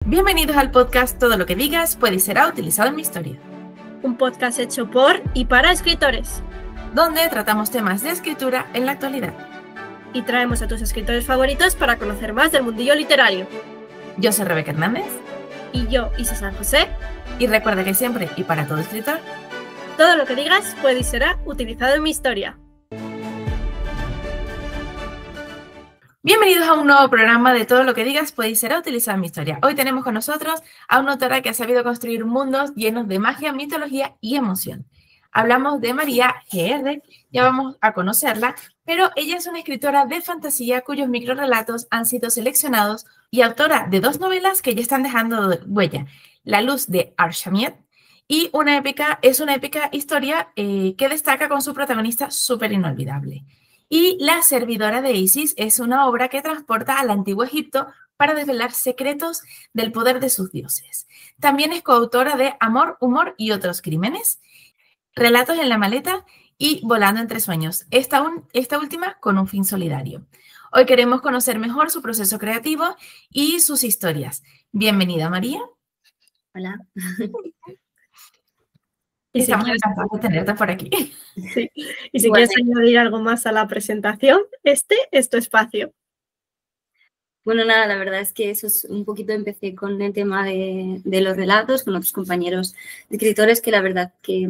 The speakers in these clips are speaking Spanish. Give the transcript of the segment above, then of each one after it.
Bienvenidos al podcast Todo lo que digas puede y será utilizado en mi historia. Un podcast hecho por y para escritores, donde tratamos temas de escritura en la actualidad. Y traemos a tus escritores favoritos para conocer más del mundillo literario. Yo soy Rebeca Hernández. Y yo, Isa San José. Y recuerda que siempre y para todo escritor, todo lo que digas puede y será utilizado en mi historia. Bienvenidos a un nuevo programa de Todo lo que digas puede y será utilizado en mi historia. Hoy tenemos con nosotros a una autora que ha sabido construir mundos llenos de magia, mitología y emoción. Hablamos de María G.R., ya vamos a conocerla, pero ella es una escritora de fantasía cuyos microrelatos han sido seleccionados y autora de 2 novelas que ya están dejando huella. La luz de Arshamiet y una épica historia que destaca con su protagonista súper inolvidable. Y La servidora de Isis es una obra que transporta al antiguo Egipto para desvelar secretos del poder de sus dioses. También es coautora de Amor, Humor y otros crímenes, Relatos en la maleta y Volando entre sueños, esta última con un fin solidario. Hoy queremos conocer mejor su proceso creativo y sus historias. Bienvenida, María. Hola. Estamos encantados de tenerte por aquí. Sí. Y si quieres añadir algo más a la presentación, este es tu espacio. Bueno, nada, la verdad es que eso es un poquito, empecé con el tema de los relatos, con otros compañeros de escritores que la verdad que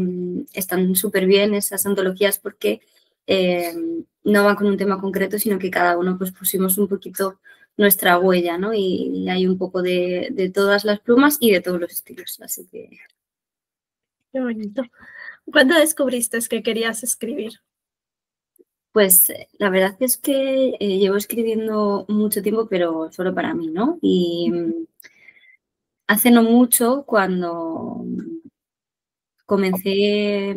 están súper bien esas antologías porque no van con un tema concreto, sino que cada uno pues pusimos un poquito nuestra huella, ¿no? Y hay un poco de todas las plumas y de todos los estilos, así que... Qué bonito. ¿Cuándo descubriste que querías escribir? Pues la verdad es que llevo escribiendo mucho tiempo, pero solo para mí, ¿no? Y hace no mucho, cuando comencé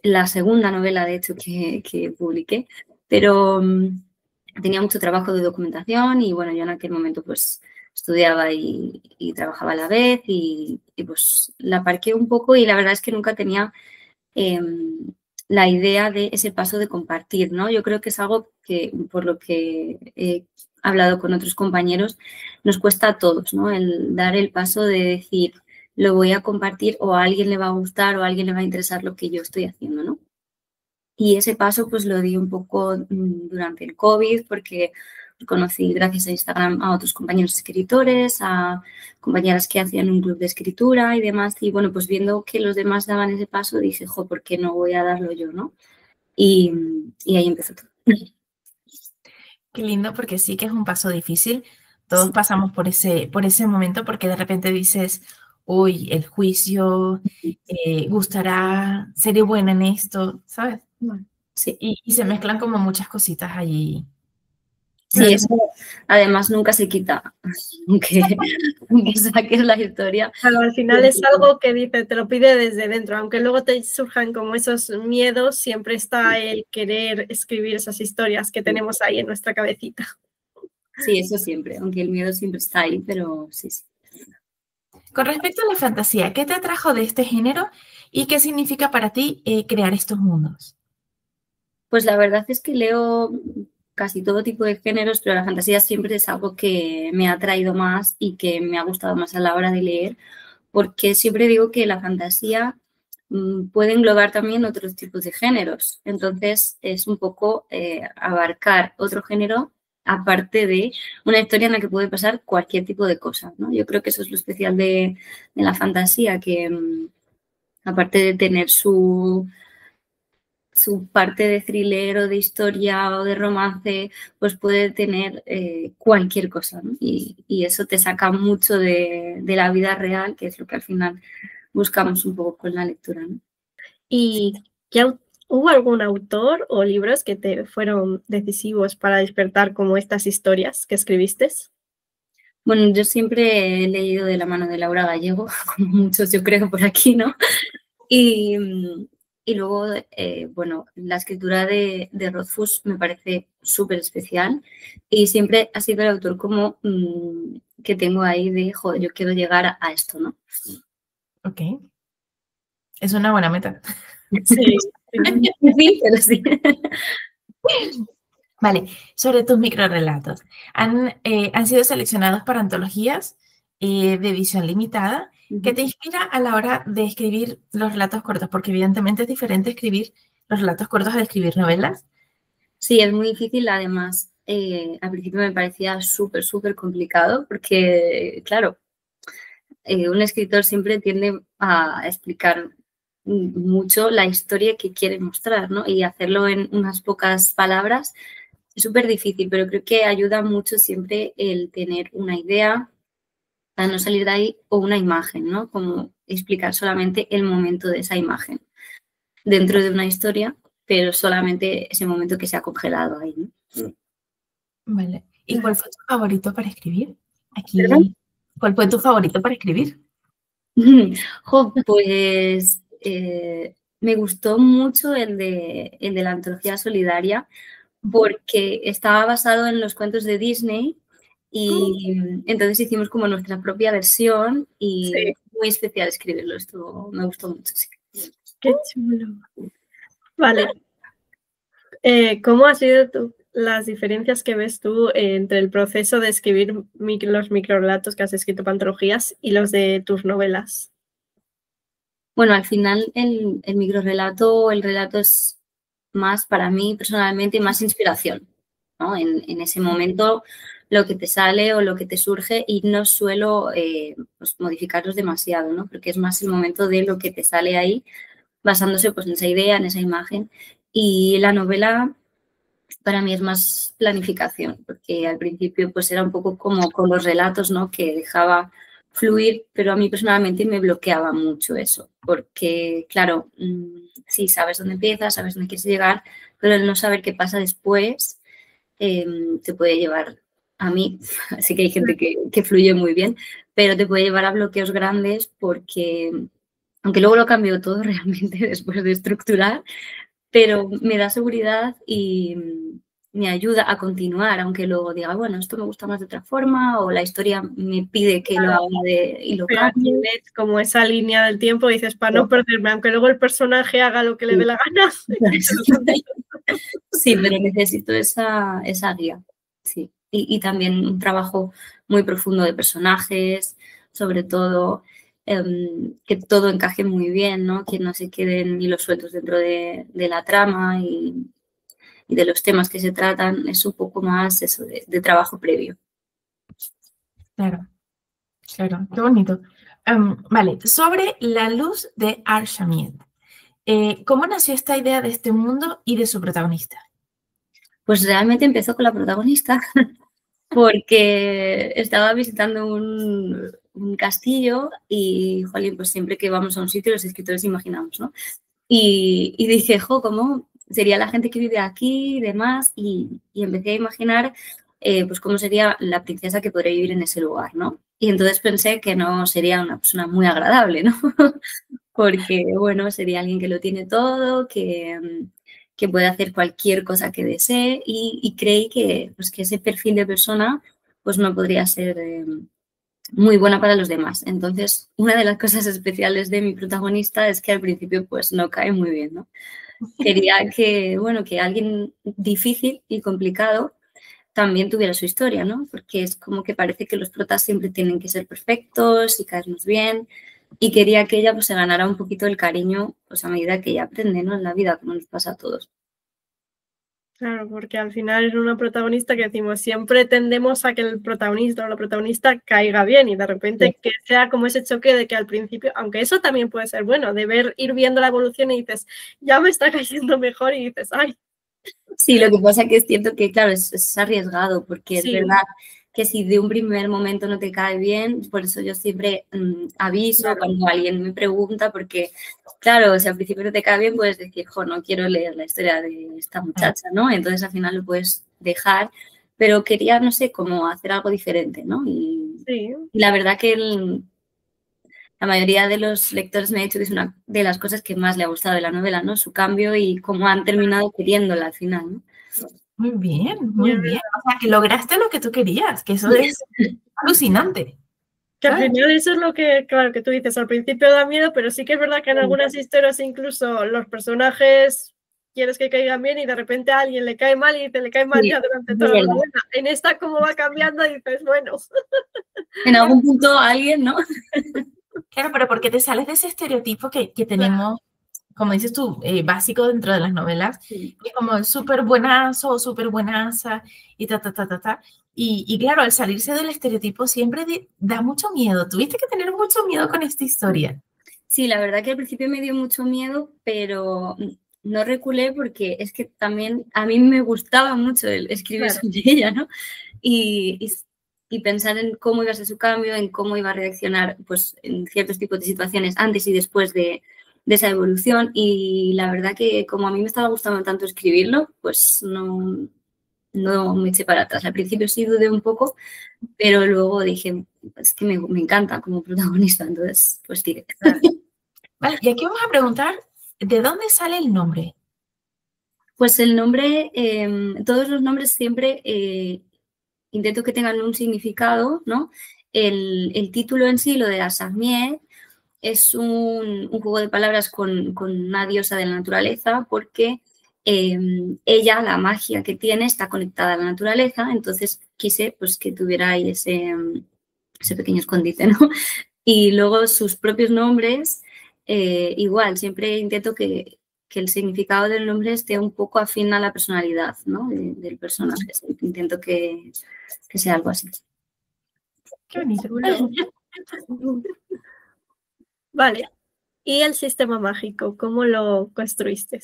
la segunda novela, de hecho, que publiqué, pero tenía mucho trabajo de documentación y, bueno, yo en aquel momento, pues, estudiaba y trabajaba a la vez y pues la aparqué un poco y la verdad es que nunca tenía la idea de ese paso de compartir, ¿no? Yo creo que es algo que, por lo que he hablado con otros compañeros, nos cuesta a todos, ¿no? El dar el paso de decir, lo voy a compartir o a alguien le va a gustar o a alguien le va a interesar lo que yo estoy haciendo, ¿no? Y ese paso pues lo di un poco durante el COVID porque conocí gracias a Instagram a otros compañeros escritores, a compañeras que hacían un club de escritura y demás. Y bueno, pues viendo que los demás daban ese paso, dije, jo, ¿por qué no voy a darlo yo, no? Y ahí empezó todo. Qué lindo, porque sí que es un paso difícil. Todos pasamos por ese momento porque de repente dices, uy, el juicio, gustará, seré buena en esto, ¿sabes? Sí. Y se mezclan como muchas cositas allí. Sí, eso además nunca se quita, aunque saques la historia. Claro, al final es algo que dice, te lo pide desde dentro, aunque luego te surjan como esos miedos, siempre está el querer escribir esas historias que tenemos ahí en nuestra cabecita. Sí, eso siempre, aunque el miedo siempre está ahí, pero sí, sí. Con respecto a la fantasía, ¿qué te atrajo de este género y qué significa para ti crear estos mundos? Pues la verdad es que leo casi todo tipo de géneros, pero la fantasía siempre es algo que me ha atraído más y que me ha gustado más a la hora de leer, porque siempre digo que la fantasía puede englobar también otros tipos de géneros. Entonces es un poco abarcar otro género aparte de una historia en la que puede pasar cualquier tipo de cosa, ¿no? Yo creo que eso es lo especial de la fantasía, que aparte de tener su parte de thriller o de historia o de romance, pues puede tener cualquier cosa, ¿no? Y eso te saca mucho de la vida real, que es lo que al final buscamos un poco con la lectura, ¿no? ¿Y ya hubo algún autor o libros que te fueron decisivos para despertar como estas historias que escribiste? Bueno, yo siempre he leído de la mano de Laura Gallego, como muchos yo creo por aquí, ¿no? Y luego, bueno, la escritura de Rothfuss me parece súper especial y siempre ha sido el autor como que tengo ahí de, joder, yo quiero llegar a esto, ¿no? Ok. Es una buena meta. Sí, pero sí. Vale, sobre tus microrelatos. ¿Han sido seleccionados para antologías? de edición limitada que te inspira a la hora de escribir los relatos cortos, porque evidentemente es diferente escribir los relatos cortos a escribir novelas. Sí, es muy difícil. Además, al principio me parecía súper complicado porque, claro, un escritor siempre tiende a explicar mucho la historia que quiere mostrar, ¿no? Y hacerlo en unas pocas palabras es súper difícil, pero creo que ayuda mucho siempre el tener una idea para no salir de ahí o una imagen, ¿no? Como explicar solamente el momento de esa imagen dentro de una historia, pero solamente ese momento que se ha congelado ahí, ¿no? Vale. ¿Y cuál fue tu favorito para escribir? Aquí, ¿Perdón? ¿cuál fue tu favorito para escribir? Pues me gustó mucho el de la antología solidaria porque estaba basado en los cuentos de Disney y entonces hicimos como nuestra propia versión y Sí. muy especial escribirlo. Esto me gustó mucho, sí. Qué chulo. Vale. ¿Cómo han sido las diferencias que ves tú entre el proceso de escribir los microrelatos que has escrito para antologías y los de tus novelas? Bueno, al final el microrelato, el relato es más para mí personalmente más inspiración, ¿no? En ese momento lo que te sale o lo que te surge y no suelo pues, modificarlos demasiado, ¿no? Porque es más el momento de lo que te sale ahí basándose pues, en esa idea, en esa imagen. Y la novela para mí es más planificación, porque al principio pues era un poco como con los relatos, ¿no? Que dejaba fluir, pero a mí personalmente me bloqueaba mucho eso, porque claro, sí, sabes dónde empiezas, sabes dónde quieres llegar, pero el no saber qué pasa después te puede llevar, a mí, así que hay gente que fluye muy bien, pero te puede llevar a bloqueos grandes porque, aunque luego lo cambio todo realmente después de estructurar, pero me da seguridad y me ayuda a continuar, aunque luego diga, bueno, esto me gusta más de otra forma o la historia me pide que lo haga y lo Pero aquí cambie. ves como esa línea del tiempo, dices, para no perderme, aunque luego el personaje haga lo que le dé la gana. Sí, pero necesito esa guía, sí. Y también un trabajo muy profundo de personajes, sobre todo que todo encaje muy bien, ¿no? Que no se queden hilos sueltos dentro de la trama y de los temas que se tratan. Es un poco más eso de trabajo previo. Claro, claro, qué bonito. Vale, sobre la luz de Arshamiet. ¿Cómo nació esta idea de este mundo y de su protagonista? Pues realmente empezó con la protagonista porque estaba visitando un castillo y, jolín, pues siempre que vamos a un sitio los escritores imaginamos, ¿no? Y dije, jo, ¿cómo sería la gente que vive aquí y demás? Y empecé a imaginar pues cómo sería la princesa que podría vivir en ese lugar, ¿no? Y entonces pensé que no sería una persona muy agradable, ¿no? Porque, bueno, sería alguien que lo tiene todo, que puede hacer cualquier cosa que desee y creí que, pues, que ese perfil de persona pues no podría ser muy buena para los demás. Entonces, una de las cosas especiales de mi protagonista es que al principio pues no cae muy bien, ¿no? Quería que, bueno, que alguien difícil y complicado también tuviera su historia, ¿no? Porque es como que parece que los protas siempre tienen que ser perfectos y caernos bien. Y quería que ella pues se ganara un poquito el cariño pues a medida que ella aprende, ¿no? En la vida, como nos pasa a todos. Claro, porque al final es una protagonista que decimos, siempre tendemos a que el protagonista o la protagonista caiga bien y de repente que sea como ese choque de que al principio, aunque eso también puede ser bueno, de ir viendo la evolución y dices, ya me está cayendo mejor y dices, ay. Sí, lo que pasa que es cierto que, claro, es arriesgado porque Sí. es verdad que si de un primer momento no te cae bien, por eso yo siempre aviso cuando alguien me pregunta, porque, claro, si al principio no te cae bien, puedes decir, jo, no quiero leer la historia de esta muchacha, ¿no? Entonces al final lo puedes dejar, pero quería, no sé, como hacer algo diferente, ¿no? Y la verdad que la mayoría de los lectores me ha dicho que es una de las cosas que más le ha gustado de la novela, ¿no? Su cambio y cómo han terminado queriéndola al final, ¿no? Muy bien, muy bien. O sea, que lograste lo que tú querías, que eso es alucinante. Que al final eso es lo que, claro, que tú dices, al principio da miedo, pero sí que es verdad que en algunas historias incluso los personajes quieres que caigan bien y de repente a alguien le cae mal y te le cae mal ya durante toda la novela. En esta, como va cambiando, dices, bueno. En algún punto alguien, ¿no? Claro, pero porque te sales de ese estereotipo que tenemos, como dices tú, básico dentro de las novelas, Sí. es como el súper buenazo o súper buenaza y ta. Y claro, al salirse del estereotipo siempre da mucho miedo. Tuviste que tener mucho miedo con esta historia. Sí, la verdad que al principio me dio mucho miedo, pero no reculé porque es que también a mí me gustaba mucho el escribir sobre ella, ¿no? Y pensar en cómo iba a ser su cambio, en cómo iba a reaccionar pues, en ciertos tipos de situaciones antes y después de esa evolución. Y la verdad que como a mí me estaba gustando tanto escribirlo, pues no me eché para atrás. Al principio sí dudé un poco, pero luego dije, es que me encanta como protagonista, entonces pues tiré. Vale, y aquí vamos a preguntar, ¿de dónde sale el nombre? Pues el nombre, todos los nombres siempre intento que tengan un significado, ¿no? El título en sí, lo de la Asamieh, es un juego de palabras con una diosa de la naturaleza porque ella, la magia que tiene, está conectada a la naturaleza, entonces quise pues, que tuviera ahí ese pequeño escondite, ¿no? Y luego sus propios nombres, igual, siempre intento que el significado del nombre esté un poco afín a la personalidad, ¿no? del personaje. Intento que sea algo así. Qué bonito. Vale. ¿Y el sistema mágico? ¿Cómo lo construiste?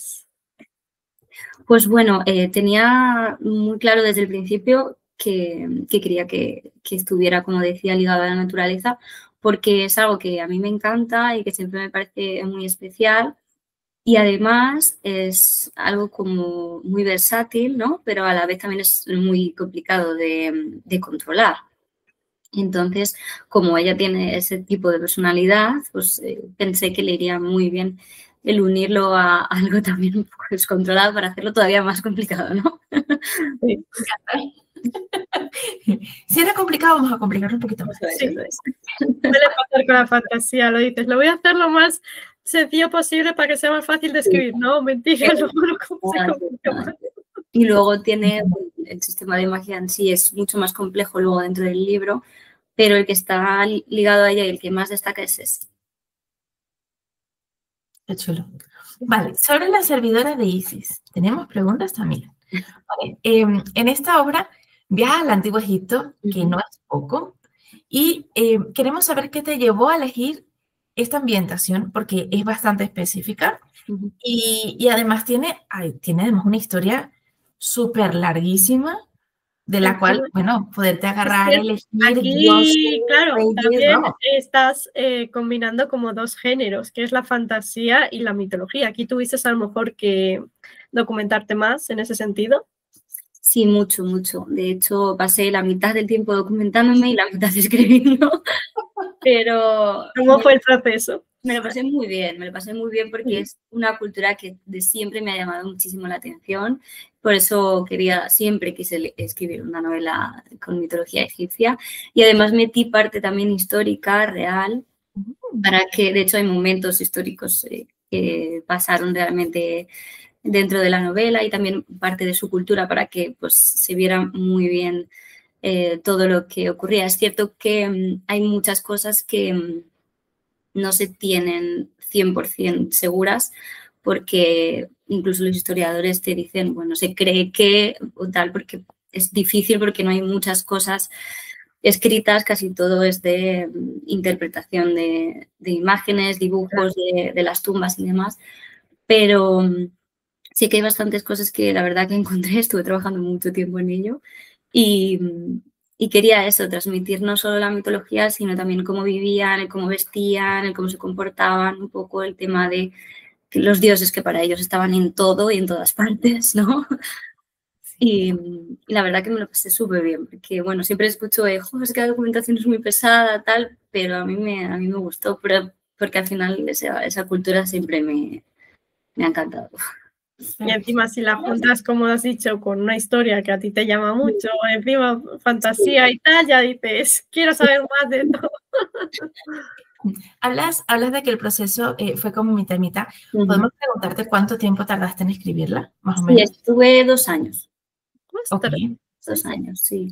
Pues bueno, tenía muy claro desde el principio que quería que estuviera, como decía, ligado a la naturaleza, porque es algo que a mí me encanta y que siempre me parece muy especial. Y además es algo como muy versátil, ¿no? Pero a la vez también es muy complicado de controlar. Entonces, como ella tiene ese tipo de personalidad, pues pensé que le iría muy bien el unirlo a algo también un poco descontrolado para hacerlo todavía más complicado, ¿no? Sí. Si era complicado, vamos a complicarlo un poquito más. Eso es. Suele pasar con la fantasía, lo dices. Lo voy a hacer lo más sencillo posible para que sea más fácil de escribir. No, mentira, luego lo complica más. Y luego tiene el sistema de magia en sí, es mucho más complejo luego dentro del libro, pero el que está ligado a ella y el que más destaca es ese. Qué chulo. Vale, sobre la servidora de Isis, tenemos preguntas también. Vale, en esta obra viaja al Antiguo Egipto, que no es poco, y queremos saber qué te llevó a elegir esta ambientación, porque es bastante específica y además tiene además una historia súper larguísima, de la cual, bueno, poderte agarrar, elegir aquí, dioses, claro, reyes, también vamos. estás combinando como dos géneros, que es la fantasía y la mitología. Aquí tuviste a lo mejor que documentarte más en ese sentido. Sí, mucho, mucho. De hecho, pasé la mitad del tiempo documentándome y la mitad escribiendo, pero... ¿Cómo fue el proceso? Me lo pasé muy bien porque es una cultura que de siempre me ha llamado muchísimo la atención. Por eso siempre quise escribir una novela con mitología egipcia. Y además metí parte también histórica, real, para que, de hecho, hay momentos históricos que pasaron realmente dentro de la novela y también parte de su cultura para que pues, se viera muy bien todo lo que ocurría. Es cierto que hay muchas cosas que no se tienen 100% seguras porque incluso los historiadores te dicen, bueno, se cree que o tal, porque es difícil porque no hay muchas cosas escritas, casi todo es de interpretación de imágenes, dibujos de las tumbas y demás, pero sí que hay bastantes cosas que la verdad que encontré, estuve trabajando mucho tiempo en ello y quería eso, transmitir no solo la mitología, sino también cómo vivían, el cómo vestían, el cómo se comportaban, un poco el tema de que los dioses que para ellos estaban en todo y en todas partes, ¿no? Y la verdad que me lo pasé súper bien, porque bueno, siempre escucho, es que la documentación es muy pesada, tal, pero a mí me gustó, porque al final esa cultura siempre me ha encantado. Y encima si la juntas, como has dicho, con una historia que a ti te llama mucho, encima fantasía y tal, ya dices, quiero saber más de todo. Hablas de que el proceso fue como mitad y mitad. ¿Podemos preguntarte cuánto tiempo tardaste en escribirla, más o menos? Sí, estuve 2 años. Ok. 2 años, sí.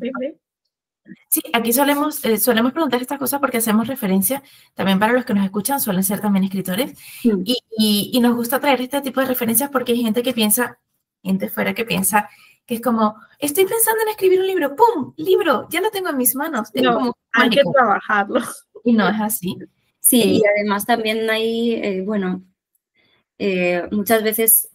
Sí, aquí solemos preguntar estas cosas porque hacemos referencia, también para los que nos escuchan, suelen ser también escritores, y nos gusta traer este tipo de referencias porque hay gente que piensa, gente fuera que piensa, que es como, estoy pensando en escribir un libro, ¡pum! Libro, ya lo tengo en mis manos. No, como hay mágico. que trabajarlo. Y no es así. Sí, y además también hay, muchas veces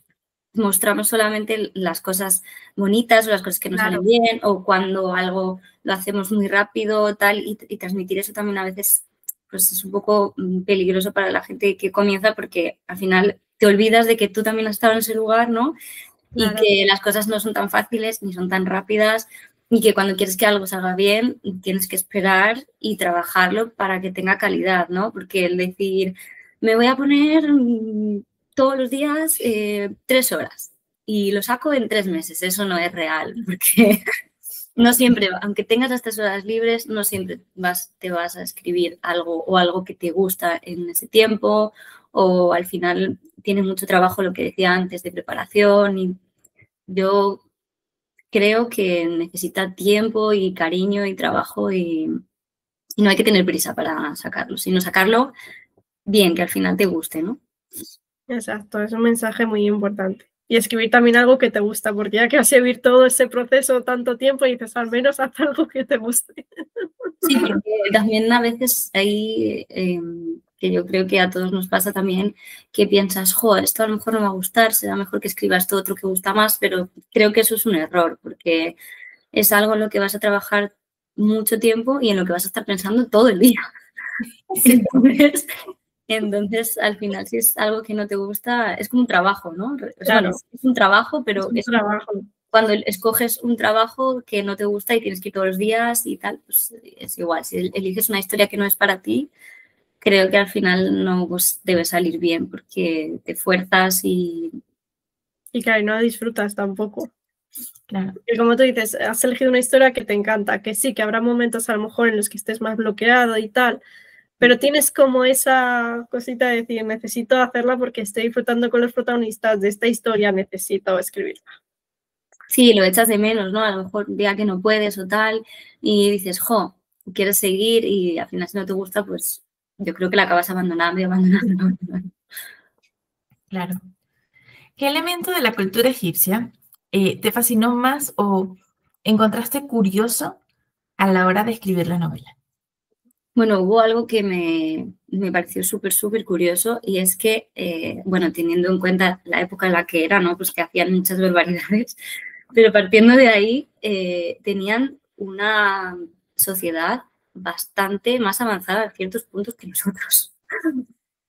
mostramos solamente las cosas bonitas o las cosas que nos salen bien o cuando algo lo hacemos muy rápido, tal, y transmitir eso también a veces pues es un poco peligroso para la gente que comienza porque al final te olvidas de que tú también has estado en ese lugar, ¿no? Y que las cosas no son tan fáciles ni son tan rápidas y que cuando quieres que algo salga bien tienes que esperar y trabajarlo para que tenga calidad, ¿no? Porque el decir, me voy a poner todos los días 3 horas y lo saco en 3 meses, eso no es real, porque no siempre, aunque tengas las 3 horas libres, no siempre te vas a escribir algo o algo que te gusta en ese tiempo o al final tiene mucho trabajo lo que decía antes de preparación y yo creo que necesita tiempo y cariño y trabajo y no hay que tener prisa para sacarlo, sino sacarlo bien, que al final te guste, ¿no? Exacto, es un mensaje muy importante. Y escribir también algo que te gusta, porque ya que vas a vivir todo ese proceso tanto tiempo y dices, al menos haz algo que te guste. Sí, porque también a veces hay, que yo creo que a todos nos pasa también, que piensas, jo, esto a lo mejor no me va a gustar, será mejor que escribas esto otro que gusta más, pero creo que eso es un error, porque es algo en lo que vas a trabajar mucho tiempo y en lo que vas a estar pensando todo el día. Entonces, al final, si es algo que no te gusta, es como un trabajo, ¿no? Claro. Bueno, es un trabajo, pero es un trabajo. Cuando escoges un trabajo que no te gusta y tienes que ir todos los días y tal, pues es igual. Si eliges una historia que no es para ti, creo que al final no pues, debe salir bien porque te fuerzas y claro, no disfrutas tampoco. Claro. Y como tú dices, has elegido una historia que te encanta, que sí, que habrá momentos a lo mejor en los que estés más bloqueado y tal, pero tienes como esa cosita de decir, necesito hacerla porque estoy disfrutando con los protagonistas de esta historia, necesito escribirla. sí, lo echas de menos, ¿no? A lo mejor un día que no puedes o tal y dices, jo, quieres seguir y al final si no te gusta, pues yo creo que la acabas abandonando y abandonando. Claro. ¿Qué elemento de la cultura egipcia te fascinó más o encontraste curioso a la hora de escribir la novela? Bueno, hubo algo que me pareció súper curioso y es que, bueno, teniendo en cuenta la época en la que era, ¿no? Pues que hacían muchas barbaridades, pero partiendo de ahí, tenían una sociedad bastante más avanzada a ciertos puntos que nosotros.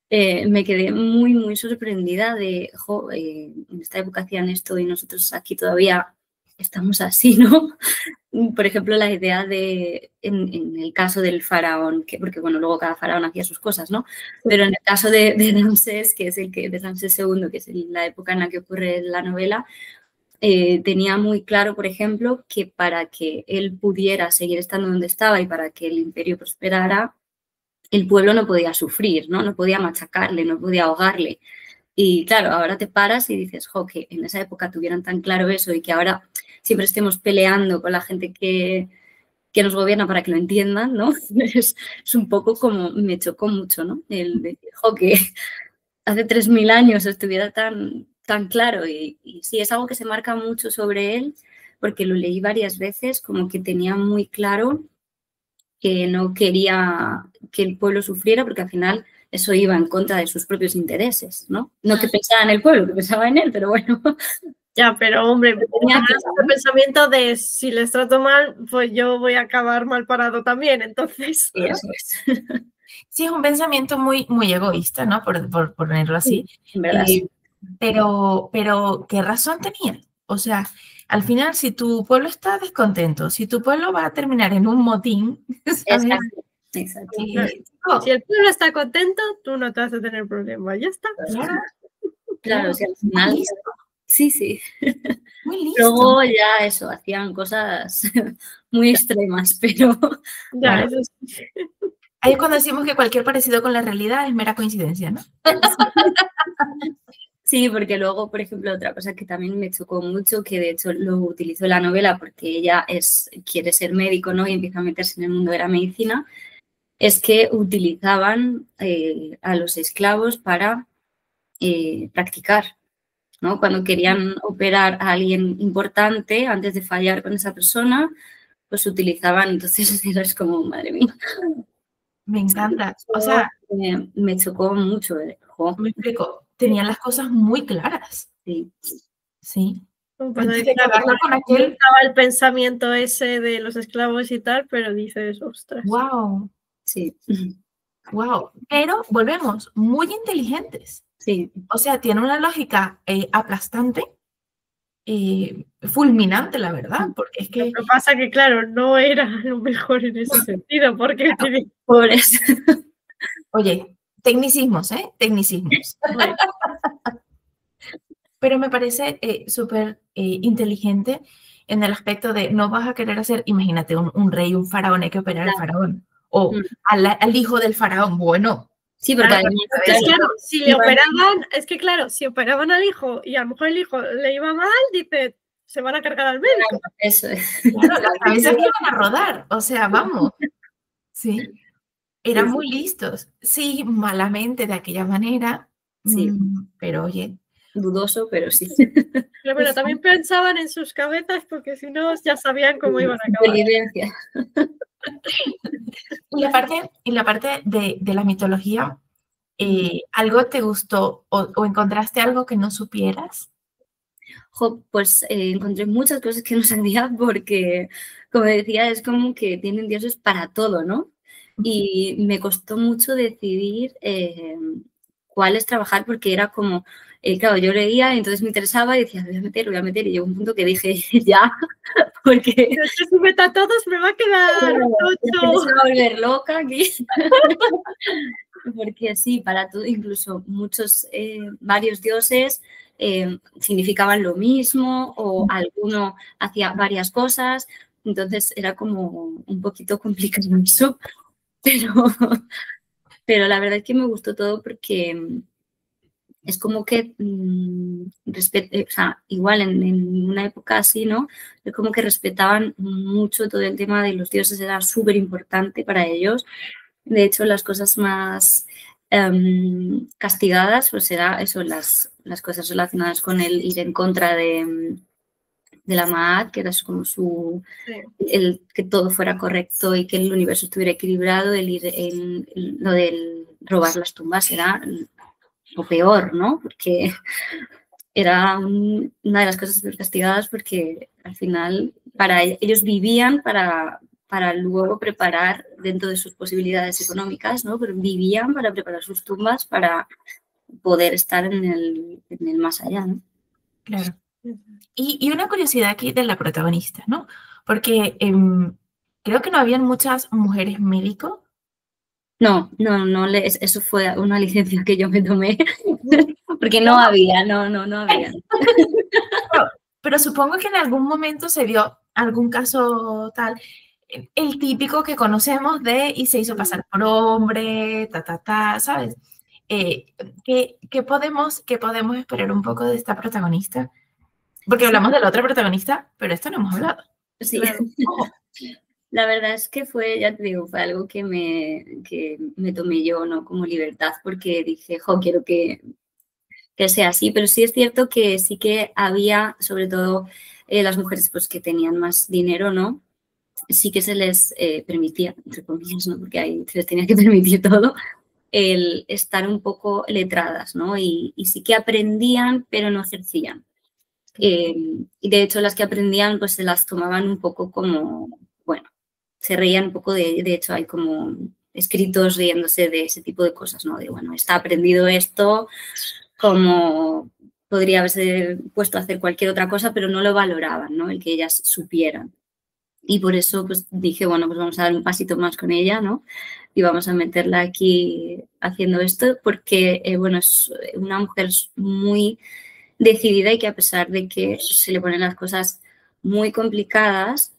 Me quedé muy sorprendida de, jo, en esta época hacían esto y nosotros aquí todavía estamos así, ¿no? Por ejemplo, la idea de, en el caso del faraón, porque bueno, luego cada faraón hacía sus cosas, ¿no? Pero en el caso de Ramsés, que es de Ramsés II, que es la época en la que ocurre la novela, tenía muy claro, por ejemplo, que para que él pudiera seguir estando donde estaba y para que el imperio prosperara, el pueblo no podía sufrir, ¿no? No podía machacarle, no podía ahogarle. Y claro, ahora te paras y dices, jo, que en esa época tuvieran tan claro eso y que ahora siempre estemos peleando con la gente que nos gobierna para que lo entiendan, ¿no? Es un poco como, me chocó mucho, ¿no? El decir, jo, que hace 3000 años estuviera tan claro y sí, es algo que se marca mucho sobre él porque lo leí varias veces, como que tenía muy claro que no quería que el pueblo sufriera porque al final eso iba en contra de sus propios intereses, ¿no? No que pensaba en el pueblo, que pensaba en él, pero bueno. Ya, pero hombre, tenía el pensamiento de si les trato mal, pues yo voy a acabar mal parado también, entonces. Sí, eso es. Sí, es un pensamiento muy egoísta, ¿no? Por ponerlo así. Sí, en verdad, sí. Pero, ¿qué razón tenía? O sea, al final, si tu pueblo está descontento, si tu pueblo va a terminar en un motín, ¿sabes? Exacto. Si el pueblo está contento, tú no te vas a tener problema, ya está. Claro, si al final... Sí. Muy listo. Luego ya eso, hacían cosas muy extremas, pero... Ya, eso sí. Ahí es cuando decimos que cualquier parecido con la realidad es mera coincidencia, ¿no? Sí, porque luego, por ejemplo, otra cosa que también me chocó mucho, que de hecho lo utilizó en la novela porque ella quiere ser médico, ¿no? Y empieza a meterse en el mundo de la medicina, es que utilizaban a los esclavos para practicar, ¿no? Cuando querían operar a alguien importante, antes de fallar con esa persona, pues utilizaban, entonces es como, madre mía. Me encanta. O sea, me chocó mucho. Me explico. Tenían las cosas muy claras. Sí. Sí. Pues Antes de acabarlo con aquel... estaba el pensamiento ese de los esclavos y tal, pero dices, ostras. Wow. Sí. Wow. Pero volvemos, muy inteligentes. Sí. O sea, tiene una lógica aplastante, fulminante, la verdad, porque es que... Lo que pasa que, claro, no era lo mejor en ese sentido, porque... Pobres. Oye, tecnicismos, ¿eh? Tecnicismos. Pero me parece súper inteligente en el aspecto de no vas a querer hacer, imagínate, un rey, un faraón, hay que operar al faraón. O al hijo del faraón, bueno. Sí, porque claro, claro, si le operaban, es que claro, si operaban al hijo y a lo mejor el hijo le iba mal, dice, se van a cargar al médico. Eso es. Claro, las cabezas que iban a rodar, o sea, vamos. Sí, eran muy listos. Sí, malamente de aquella manera, sí. Pero oye. Dudoso, pero sí. Pero bueno, también pensaban en sus cabezas porque si no ya sabían cómo iban a acabar. Y la parte de la mitología, ¿algo te gustó o encontraste algo que no supieras? Pues encontré muchas cosas que no sabía porque, como decía, es como que tienen dioses para todo, ¿no? Y me costó mucho decidir cuáles trabajar porque era como, claro, yo leía y entonces me interesaba y decía, voy a meter, y llegó un punto que dije, ya, porque... Si meto a todos me va a quedar se va a volver loca aquí. Porque sí, para todo, incluso varios dioses significaban lo mismo o alguno hacía varias cosas, entonces era como un poquito complicado eso, pero la verdad es que me gustó todo porque es como que, o sea, igual en una época así, ¿no? Es como que respetaban mucho todo el tema de los dioses, era súper importante para ellos. De hecho, las cosas más castigadas, pues era eso, las cosas relacionadas con el ir en contra de la Ma'at, que era como el que todo fuera correcto y que el universo estuviera equilibrado, lo del robar las tumbas era lo peor, ¿no? Porque era una de las cosas súper castigadas porque al final ellos vivían para luego preparar dentro de sus posibilidades económicas, ¿no? Pero vivían para preparar sus tumbas para poder estar en el más allá, ¿no? Claro. Y una curiosidad aquí de la protagonista, ¿no? Porque creo que no habían muchas mujeres médicos. No, eso fue una licencia que yo me tomé, porque no había. Pero supongo que en algún momento se dio algún caso tal, el típico que conocemos y se hizo pasar por hombre, ¿sabes? ¿Qué podemos esperar un poco de esta protagonista? Porque hablamos de la otra protagonista, pero esto no hemos hablado. Sí. La verdad es que ya te digo, fue algo que me tomé yo, ¿no? Como libertad, porque dije, quiero que sea así, pero sí es cierto que sí que había, sobre todo las mujeres pues que tenían más dinero, ¿no? Sí que se les permitía, entre comillas, ¿no? Porque ahí se les tenía que permitir todo, el estar un poco letradas, ¿no? Y sí que aprendían, pero no ejercían. Y de hecho las que aprendían pues se las tomaban un poco como, bueno, se reían un poco de hecho hay como escritos riéndose de ese tipo de cosas, ¿no? De, bueno, está aprendido esto, como podría haberse puesto a hacer cualquier otra cosa, pero no lo valoraban, ¿no? El que ellas supieran. Y por eso pues dije, bueno, pues vamos a dar un pasito más con ella, ¿no? Y vamos a meterla aquí haciendo esto porque, bueno, es una mujer muy decidida y que a pesar de que se le ponen las cosas muy complicadas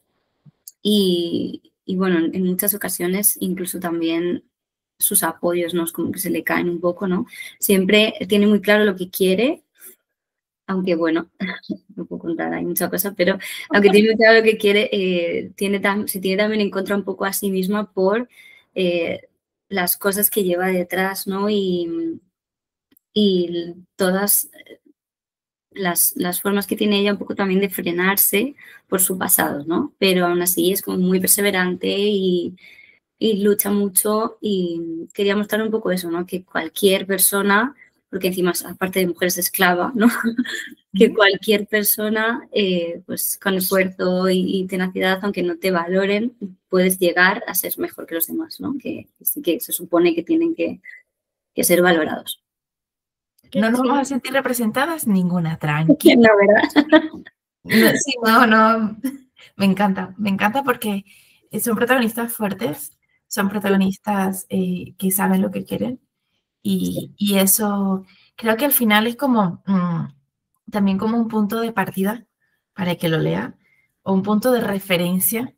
y bueno, en muchas ocasiones incluso también sus apoyos, ¿no? Es como que se le caen un poco, ¿no? Siempre tiene muy claro lo que quiere, aunque bueno, no puedo contar, hay muchas cosas, pero aunque tiene muy claro lo que quiere, se tiene también en contra un poco a sí misma por las cosas que lleva detrás, ¿no? Y todas las formas que tiene ella un poco también de frenarse por su pasado, ¿no? Pero aún así es como muy perseverante y lucha mucho y quería mostrar un poco eso, ¿no? Que cualquier persona, porque encima aparte de mujeres esclava, ¿no? Que cualquier persona, pues con esfuerzo y tenacidad, aunque no te valoren, puedes llegar a ser mejor que los demás, ¿no? Que sí que se supone que tienen que ser valorados. No nos vamos a sentir representadas ninguna, tranquila. La verdad. Sí, no, me encanta porque son protagonistas fuertes, son protagonistas que saben lo que quieren y eso creo que al final es como también como un punto de partida para el que lo lea o un punto de referencia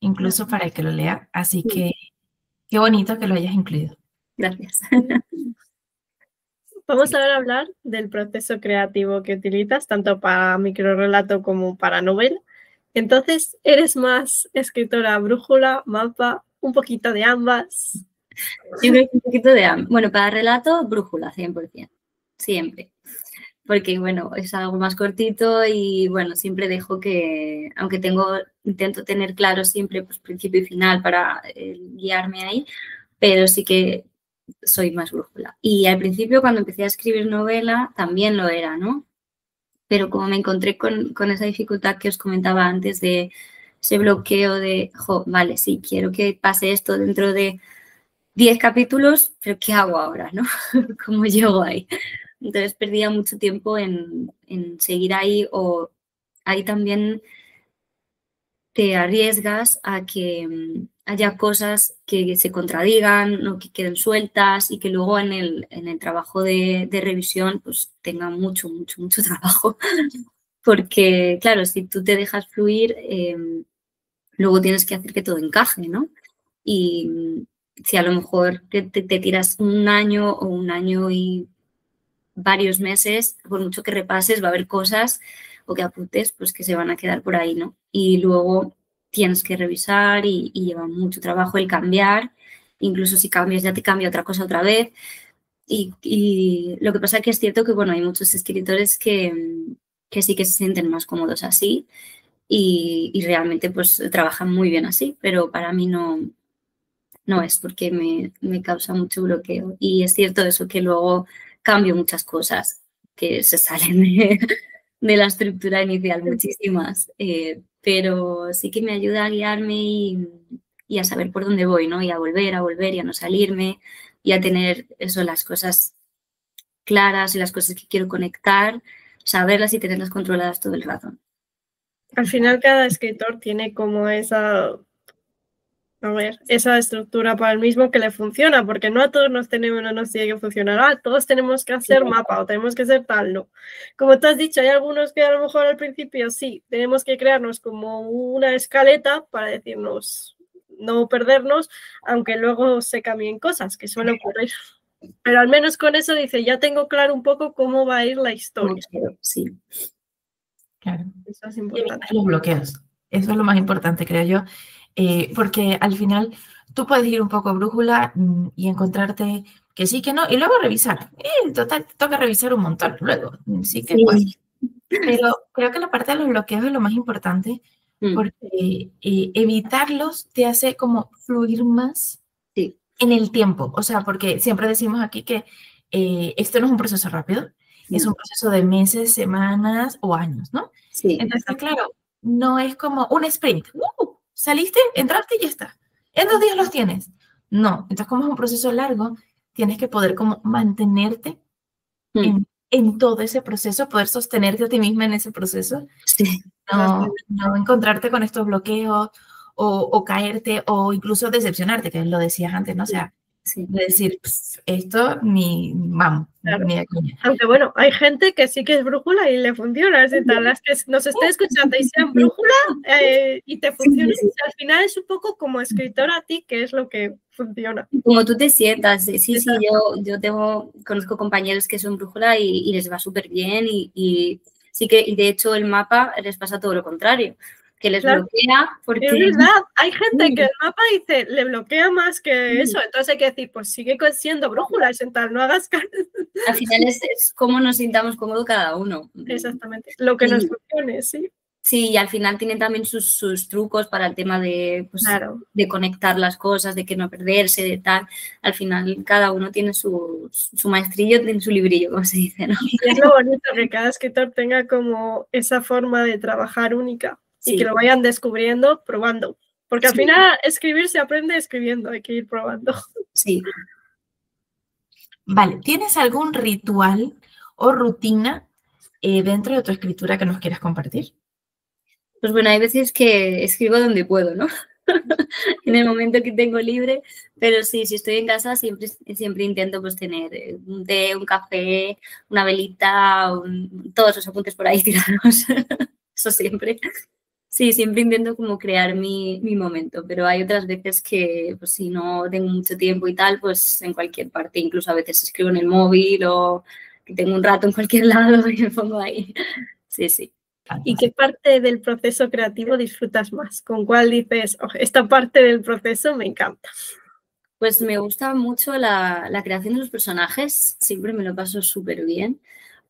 incluso para el que lo lea, así que qué bonito que lo hayas incluido. Gracias. Vamos ahora a hablar del proceso creativo que utilizas, tanto para microrrelato como para novela. Entonces, ¿eres más escritora brújula, mapa, un poquito de ambas? Yo creo que un poquito de ambas. Bueno, para relato, brújula, 100%. Siempre. Porque, bueno, es algo más cortito y, bueno, siempre dejo que, aunque intento tener claro siempre pues, principio y final para guiarme ahí, pero sí que soy más brújula. Y al principio, cuando empecé a escribir novela, también lo era, ¿no? Pero como me encontré con esa dificultad que os comentaba antes de ese bloqueo de, vale, sí, quiero que pase esto dentro de 10 capítulos, pero ¿qué hago ahora, no? ¿Cómo llego ahí? Entonces perdía mucho tiempo en seguir ahí o ahí también te arriesgas a que haya cosas que se contradigan o que queden sueltas y que luego en el trabajo de revisión pues tenga mucho trabajo. Porque, claro, si tú te dejas fluir, luego tienes que hacer que todo encaje, ¿no? Y si a lo mejor te tiras un año o un año y varios meses, por mucho que repases, va a haber cosas o que apuntes, pues que se van a quedar por ahí, ¿no? Y luego tienes que revisar y lleva mucho trabajo el cambiar, incluso si cambias ya te cambia otra cosa otra vez. Y lo que pasa es que es cierto que, bueno, hay muchos escritores que sí que se sienten más cómodos así y realmente pues trabajan muy bien así, pero para mí no es porque me causa mucho bloqueo. Y es cierto eso que luego cambio muchas cosas que se salen de la estructura inicial, muchísimas, pero sí que me ayuda a guiarme y a saber por dónde voy, ¿no? Y a volver y a no salirme y a tener eso, las cosas claras y las cosas que quiero conectar, saberlas y tenerlas controladas todo el rato. Al final cada escritor tiene como esa estructura para el mismo que le funciona, porque no a todos nos tiene que funcionar, todos tenemos que hacer mapa o tenemos que hacer tal, no. Como tú has dicho, hay algunos que a lo mejor al principio sí, tenemos que crearnos como una escaleta para decirnos, no perdernos, aunque luego se cambien cosas, que suele ocurrir. Pero al menos con eso dice, ya tengo claro un poco cómo va a ir la historia. Sí. Claro. Eso es importante. Los bloqueos, eso es lo más importante, creo yo. Porque al final tú puedes ir un poco a brújula y encontrarte que sí, que no, y luego revisar. Total, te toca revisar un montón luego. Sí que puedes. Pero creo que la parte de los bloqueos es lo más importante porque evitarlos te hace como fluir más en el tiempo. O sea, porque siempre decimos aquí que esto no es un proceso rápido, es un proceso de meses, semanas o años, ¿no? Sí. Entonces, claro, no es como un sprint. Saliste, entraste y ya está. En 2 días los tienes. No, entonces como es un proceso largo, tienes que poder como mantenerte en todo ese proceso, poder sostenerte a ti misma en ese proceso. Sí. No encontrarte con estos bloqueos o caerte o incluso decepcionarte, que lo decías antes, ¿no? O sea, Sí. De decir, esto vamos, Claro. ni de coña. Aunque bueno, hay gente que sí que es brújula y le funciona. Las que nos estén escuchando y sean brújula y te funciona, al final es un poco como escritora a ti, que es lo que funciona. Como tú te sientas. Sí, yo conozco compañeros que son brújula y les va súper bien y sí que, y de hecho, el mapa les pasa todo lo contrario, que les bloquea porque... Es verdad, hay gente que el mapa dice, le bloquea más que eso, entonces hay que decir, pues sigue siendo brújula, es tal, no hagas caso. Al final es cómo nos sintamos cómodos cada uno. Exactamente, lo que nos funcione, sí. Sí, y al final tienen también sus trucos para el tema de, pues, de conectar las cosas, de que no perderse, de tal. Al final cada uno tiene su maestrillo, tiene su librillo, como se dice, ¿no? Y es lo bonito que cada escritor tenga como esa forma de trabajar única y que lo vayan descubriendo, probando. Porque al final escribir se aprende escribiendo, hay que ir probando. Sí. Vale, ¿tienes algún ritual o rutina dentro de tu escritura que nos quieras compartir? Pues bueno, hay veces que escribo donde puedo, ¿no? En el momento que tengo libre, pero sí, si estoy en casa siempre intento pues tener un té, un café, una velita, todos los apuntes por ahí tirados, eso siempre. Sí, siempre intento como crear mi momento, pero hay otras veces que pues si no tengo mucho tiempo y tal, pues en cualquier parte, incluso a veces escribo en el móvil o que tengo un rato en cualquier lado y me pongo ahí. Sí, sí. ¿Y qué parte del proceso creativo disfrutas más? ¿Con cuál dices, esta parte del proceso me encanta? Pues me gusta mucho la creación de los personajes, siempre me lo paso súper bien,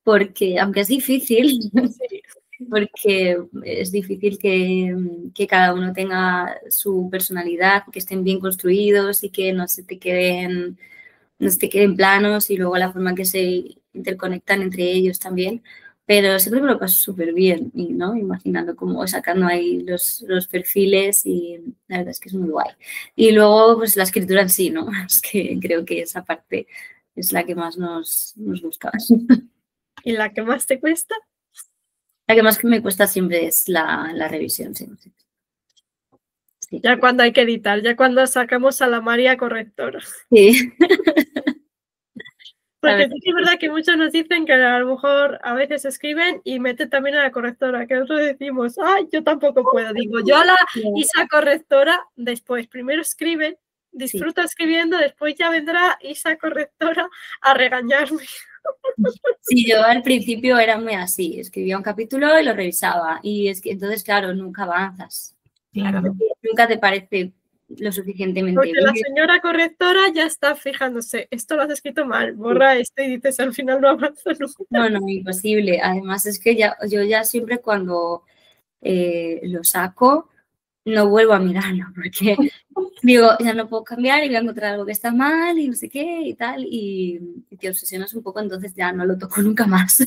porque aunque es difícil, porque es difícil que cada uno tenga su personalidad, que estén bien construidos y que no se te queden planos y luego la forma que se interconectan entre ellos también. Pero siempre me lo paso súper bien, ¿no? Imaginando cómo sacando ahí los perfiles y la verdad es que es muy guay. Y luego, pues la escritura en sí, ¿no? Es que creo que esa parte es la que más nos gusta. ¿Y la que más te cuesta? La que más me cuesta siempre es la revisión, sí. Ya cuando hay que editar, ya cuando sacamos a la María correctora. Sí. Porque sí que es verdad que muchos nos dicen que a lo mejor a veces escriben y meten también a la correctora, que nosotros decimos, ay, yo tampoco puedo. Digo, yo a la Isa correctora, después, primero escribe, disfruta escribiendo, después ya vendrá Isa correctora a regañarme. Sí, yo al principio era muy así, escribía un capítulo y lo revisaba y es que entonces, claro, nunca avanzas. Claro. Nunca te parece lo suficientemente Porque bien. la señora correctora ya está fijándose, esto lo has escrito mal, borra esto y dices, al final no avanzo nunca. No, imposible. Además es que yo ya siempre cuando lo saco no vuelvo a mirarlo porque digo, ya no puedo cambiar y voy a encontrar algo que está mal y no sé qué y tal y te obsesionas un poco, entonces ya no lo toco nunca más.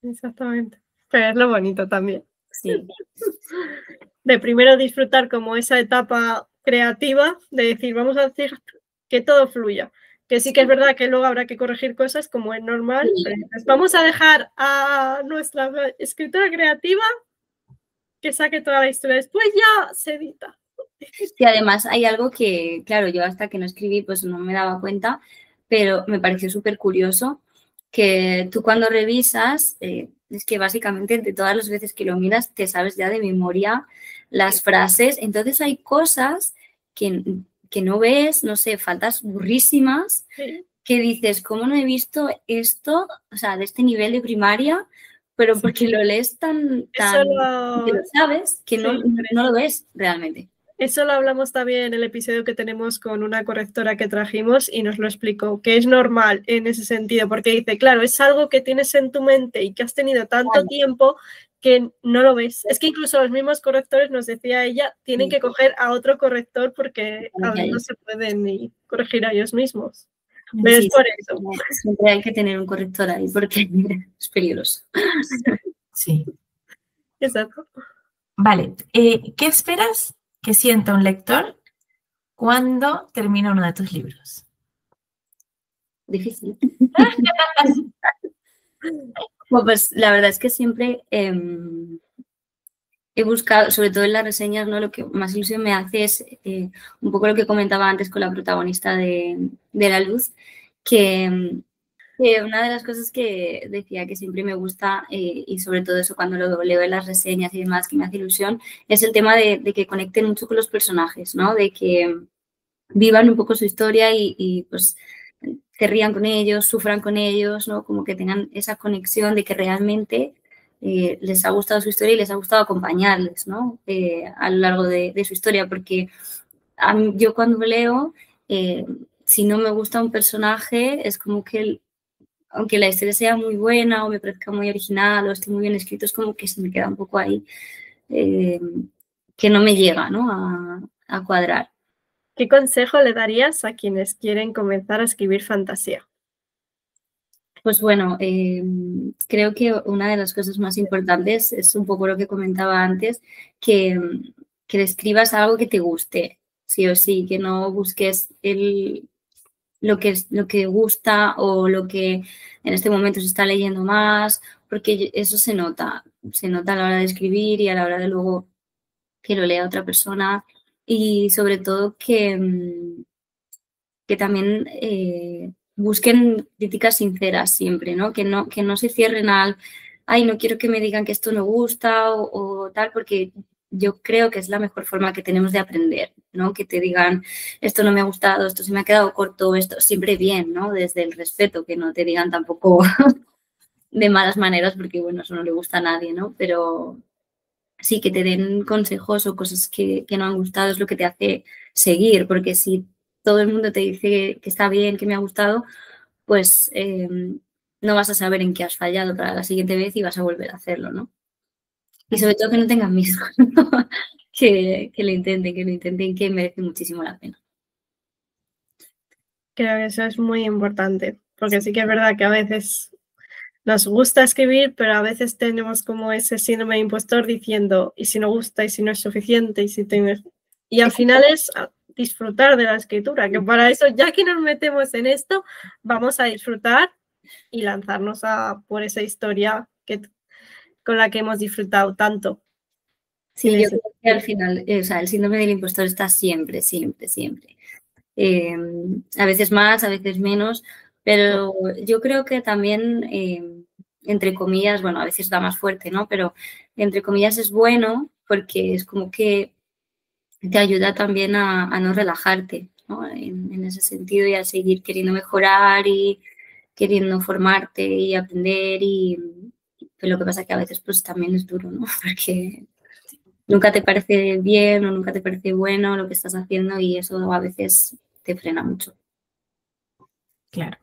Exactamente. Pero es lo bonito también. Sí. De primero disfrutar como esa etapa creativa, de decir, vamos a hacer que todo fluya. Que sí que es verdad que luego habrá que corregir cosas como es normal. Sí. Pero vamos a dejar a nuestra escritora creativa que saque toda la historia. Después ya se edita. Y además hay algo que, claro, yo hasta que no escribí pues no me daba cuenta, pero me pareció súper curioso que tú cuando revisas, es que básicamente de todas las veces que lo miras te sabes ya de memoria las frases, entonces hay cosas que no ves, no sé, faltas burrísimas, que dices, ¿cómo no he visto esto, o sea, de este nivel de primaria? Pero porque lo lees tan que lo sabes, que no lo ves realmente. Eso lo hablamos también en el episodio que tenemos con una correctora que trajimos y nos lo explicó, que es normal en ese sentido, porque dice, claro, es algo que tienes en tu mente y que has tenido tanto tiempo que no lo ves. Es que incluso los mismos correctores, nos decía ella, tienen que coger a otro corrector porque no se pueden ni corregir a ellos mismos. Pero es por eso. Siempre hay que tener un corrector ahí porque es peligroso. Sí. Exacto. Vale. ¿Qué esperas que sienta un lector cuando termina uno de tus libros? Difícil. Pues la verdad es que siempre he buscado, sobre todo en las reseñas, ¿no? Lo que más ilusión me hace es un poco lo que comentaba antes con la protagonista de La Luz, que una de las cosas que decía que siempre me gusta, y sobre todo eso cuando lo leo en las reseñas y demás, que me hace ilusión, es el tema de que conecten mucho con los personajes, ¿no? De que vivan un poco su historia y pues se rían con ellos, sufran con ellos, ¿no? Como que tengan esa conexión de que realmente les ha gustado su historia y les ha gustado acompañarles, ¿no? A lo largo de su historia, porque yo cuando leo, si no me gusta un personaje, es como que aunque la historia sea muy buena o me parezca muy original o esté muy bien escrito, es como que se me queda un poco ahí, que no me llega, ¿no? a cuadrar. ¿Qué consejo le darías a quienes quieren comenzar a escribir fantasía? Pues bueno, creo que una de las cosas más importantes es un poco lo que comentaba antes, que escribas algo que te guste, sí o sí, que no busques lo que gusta o lo que en este momento se está leyendo más, porque eso se nota a la hora de escribir y a la hora de luego que lo lea otra persona, y sobre todo que también busquen críticas sinceras siempre, ¿no? Que no se cierren al, ay, no quiero que me digan que esto no gusta o tal, porque yo creo que es la mejor forma que tenemos de aprender, ¿no? Que te digan, esto no me ha gustado, esto se me ha quedado corto, esto siempre bien, ¿no? Desde el respeto, que no te digan tampoco de malas maneras, porque bueno, eso no le gusta a nadie, ¿no? Pero sí, que te den consejos o cosas que no han gustado es lo que te hace seguir, porque si todo el mundo te dice que está bien, que me ha gustado, pues no vas a saber en qué has fallado para la siguiente vez y vas a volver a hacerlo, ¿no? Y sobre todo que no tengan miedo, ¿no? que lo intenten, que merece muchísimo la pena. Creo que eso es muy importante, porque sí que es verdad que a veces nos gusta escribir, pero a veces tenemos como ese síndrome de impostor diciendo, ¿y si no gusta? ¿Y si no es suficiente? Y al final es disfrutar de la escritura, que para eso, ya que nos metemos en esto, vamos a disfrutar y lanzarnos por esa historia con la que hemos disfrutado tanto. Sí, yo creo que al final, o sea, el síndrome del impostor está siempre, siempre, siempre. A veces más, a veces menos, pero yo creo que también, entre comillas, bueno, a veces da más fuerte, ¿no? Pero entre comillas es bueno porque es como que te ayuda también a no relajarte, ¿no? En ese sentido y a seguir queriendo mejorar y queriendo formarte y aprender pero lo que pasa es que a veces pues también es duro, ¿no? Porque nunca te parece bien o nunca te parece bueno lo que estás haciendo y eso a veces te frena mucho. Claro.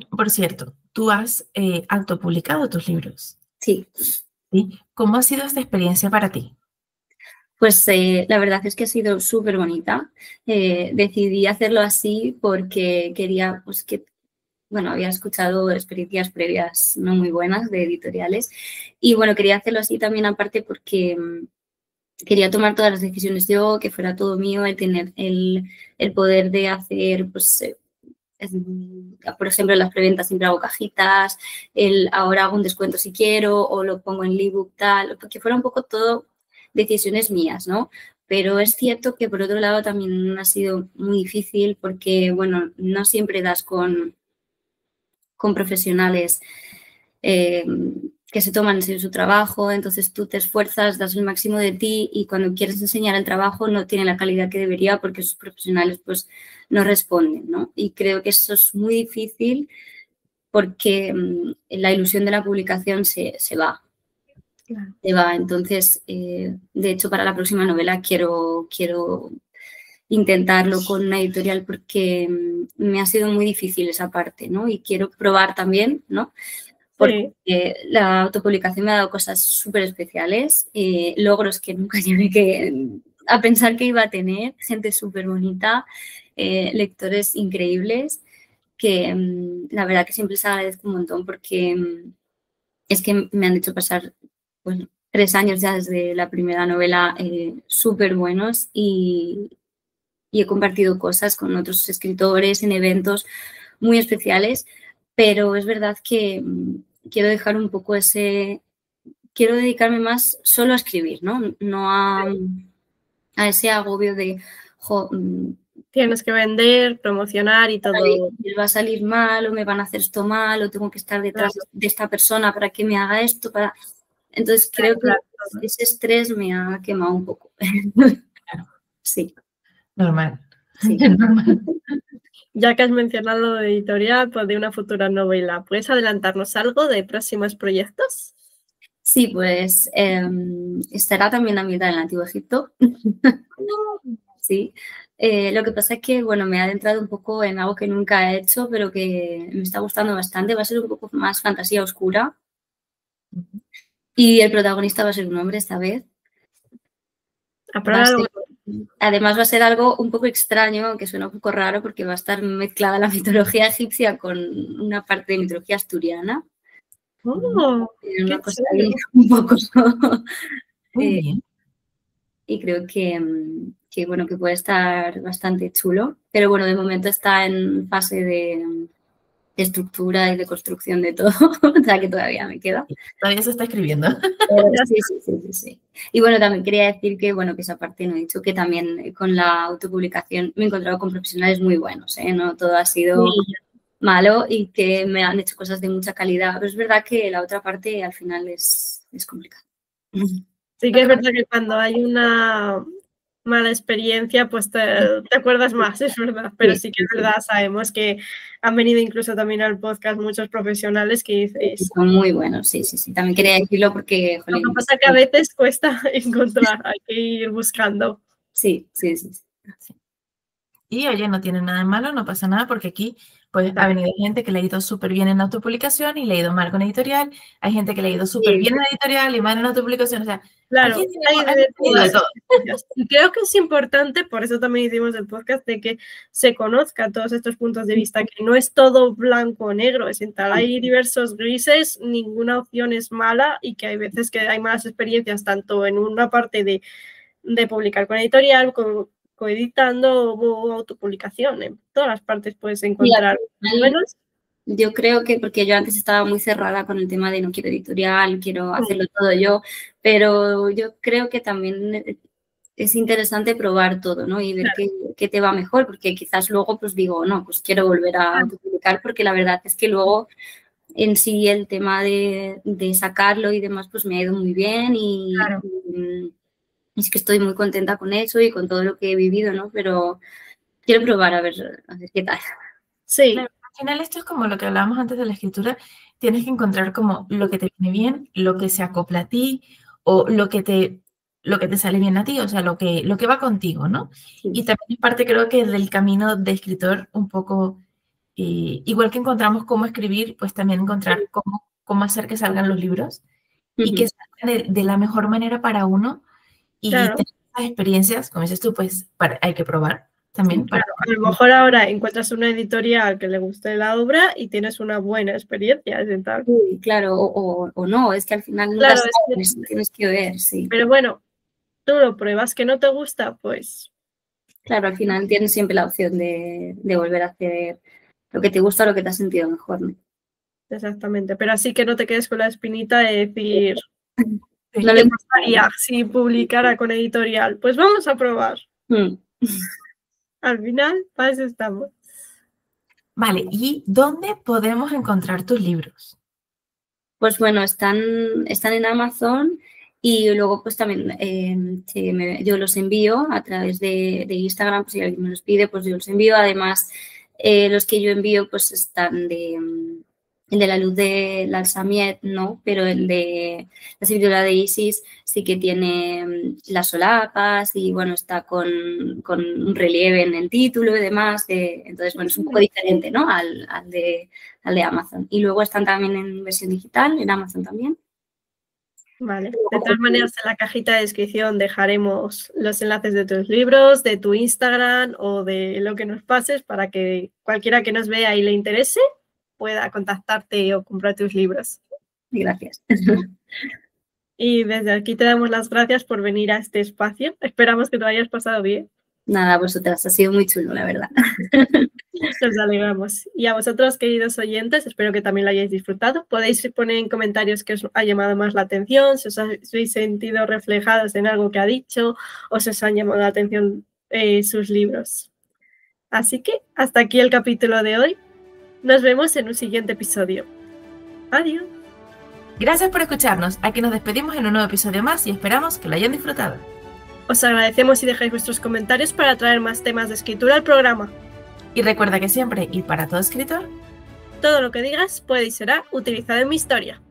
Por cierto, tú has autopublicado tus libros. Sí. ¿Sí? ¿Cómo ha sido esta experiencia para ti? Pues la verdad es que ha sido súper bonita. Decidí hacerlo así porque quería, pues bueno, había escuchado experiencias previas no muy buenas de editoriales y bueno, quería hacerlo así también aparte porque quería tomar todas las decisiones yo, que fuera todo mío, el tener el poder de hacer, pues, por ejemplo, en las preventas siempre hago cajitas, ahora hago un descuento si quiero o lo pongo en el ebook tal, que fuera un poco todo decisiones mías, ¿no? Pero es cierto que por otro lado también ha sido muy difícil porque, bueno, no siempre das con profesionales que se toman en serio su trabajo, entonces tú te esfuerzas, das el máximo de ti y cuando quieres enseñar el trabajo no tiene la calidad que debería porque sus profesionales pues no responden, ¿no? Y creo que eso es muy difícil porque la ilusión de la publicación se va. Claro. Se va. Entonces, de hecho, para la próxima novela quiero intentarlo con una editorial porque me ha sido muy difícil esa parte, ¿no? Y quiero probar también, ¿no? Porque la autopublicación me ha dado cosas súper especiales, logros que nunca llegué a pensar que iba a tener, gente súper bonita, lectores increíbles, que la verdad que siempre les agradezco un montón porque es que me han hecho pasar pues, 3 años ya desde la primera novela súper buenos y he compartido cosas con otros escritores en eventos muy especiales, pero es verdad que quiero dejar un poco que quiero dedicarme más solo a escribir, ¿no? No a ese agobio de, tienes que vender, promocionar y todo. Va a salir mal o me van a hacer esto mal o tengo que estar detrás de esta persona para que me haga esto. Entonces creo que ese estrés me ha quemado un poco. Sí. Normal. Sí. Normal. Ya que has mencionado lo de editorial, pues de una futura novela, ¿puedes adelantarnos algo de próximos proyectos? Sí, pues estará también ambientada en el Antiguo Egipto. Sí. Lo que pasa es que, bueno, me he adentrado un poco en algo que nunca he hecho, pero que me está gustando bastante. Va a ser un poco más fantasía oscura. Y el protagonista va a ser un hombre esta vez. Además va a ser algo un poco extraño, aunque suena un poco raro, porque va a estar mezclada la mitología egipcia con una parte de mitología asturiana. Una cosa ahí un poco. Muy bien. Y creo que bueno, que puede estar bastante chulo. Pero bueno, de momento está en fase de estructura y de construcción de todo, o sea que todavía me queda. Todavía se está escribiendo. Sí. Y bueno, también quería decir que, bueno, que esa parte no he dicho, que también con la autopublicación me he encontrado con profesionales muy buenos, ¿eh? No todo ha sido malo y que me han hecho cosas de mucha calidad, pero es verdad que la otra parte al final es complicada. Sí que es verdad que cuando hay una mala experiencia, pues te acuerdas más, es verdad. Pero sí que es verdad, sabemos que han venido incluso también al podcast muchos profesionales que dices... Son muy buenos, sí. También quería decirlo porque... Lo que pasa es que a veces cuesta encontrar, hay que ir buscando. Sí. Y oye, no tiene nada de malo, no pasa nada, porque aquí pues ha venido gente que le ha ido súper bien en autopublicación y le ha ido mal con editorial. Hay gente que le ha ido súper bien en editorial y mal en autopublicación. O sea, claro, aquí hay de todo. Y creo que es importante, por eso también hicimos el podcast, de que se conozca todos estos puntos de vista, que no es todo blanco o negro, es tal, hay diversos grises, ninguna opción es mala y que hay veces que hay malas experiencias, tanto en una parte de publicar con editorial, coeditando o autopublicación. En todas las partes puedes encontrar buenos. Yo creo que, porque yo antes estaba muy cerrada con el tema de no quiero editorial, quiero hacerlo todo yo, pero yo creo que también es interesante probar todo, ¿no? Y ver qué te va mejor, porque quizás luego pues digo, no, pues quiero volver a publicar, porque la verdad es que luego en sí el tema de sacarlo y demás pues me ha ido muy bien y es que estoy muy contenta con eso y con todo lo que he vivido, ¿no? Pero quiero probar a ver qué tal. Sí. Claro, al final esto es como lo que hablábamos antes de la escritura, tienes que encontrar como lo que te viene bien, lo que se acopla a ti o lo que te sale bien a ti, o sea, lo que va contigo, ¿no? Sí. Y también es parte, creo que, del camino de escritor un poco, igual que encontramos cómo escribir, pues también encontrar cómo hacer que salgan los libros y que salgan de la mejor manera para uno. Y tener esas experiencias, como dices tú, pues hay que probar también. Claro, a lo mejor ahora encuentras una editorial que le guste la obra y tienes una buena experiencia. Sí, claro, o no, es que al final nunca sabes, tienes que ver, sí. Pero bueno, tú lo pruebas, que no te gusta, pues... Claro, al final tienes siempre la opción de volver a hacer lo que te gusta o lo que te has sentido mejor, ¿no? Exactamente, pero así que no te quedes con la espinita de decir... No le gustaría si publicara con editorial. Pues vamos a probar. Al final, para eso estamos. Vale, ¿y dónde podemos encontrar tus libros? Pues bueno, están en Amazon y luego pues también yo los envío a través de Instagram, pues si alguien me los pide, pues yo los envío. Además, los que yo envío pues están el de La Luz de Lalsamiet, no, pero el de La Servidora de Isis sí que tiene las solapas y bueno, está con un relieve en el título y demás. Entonces, bueno, es un poco diferente, ¿no? al de Amazon. Y luego están también en versión digital, en Amazon también. Vale. De todas maneras, en la cajita de descripción dejaremos los enlaces de tus libros, de tu Instagram o de lo que nos pases para que cualquiera que nos vea y le interese pueda contactarte o comprar tus libros. Gracias. Y desde aquí te damos las gracias por venir a este espacio. Esperamos que te hayas pasado bien. Nada, vosotras, ha sido muy chulo, la verdad. Nos alegramos. Y a vosotros, queridos oyentes, espero que también lo hayáis disfrutado. Podéis poner en comentarios qué os ha llamado más la atención, si os habéis sentido reflejados en algo que ha dicho o si os han llamado la atención sus libros. Así que hasta aquí el capítulo de hoy. Nos vemos en un siguiente episodio. Adiós. Gracias por escucharnos. Aquí nos despedimos en un nuevo episodio más y esperamos que lo hayan disfrutado. Os agradecemos si dejáis vuestros comentarios para traer más temas de escritura al programa. Y recuerda que siempre, y para todo escritor, todo lo que digas puede y será utilizado en mi historia.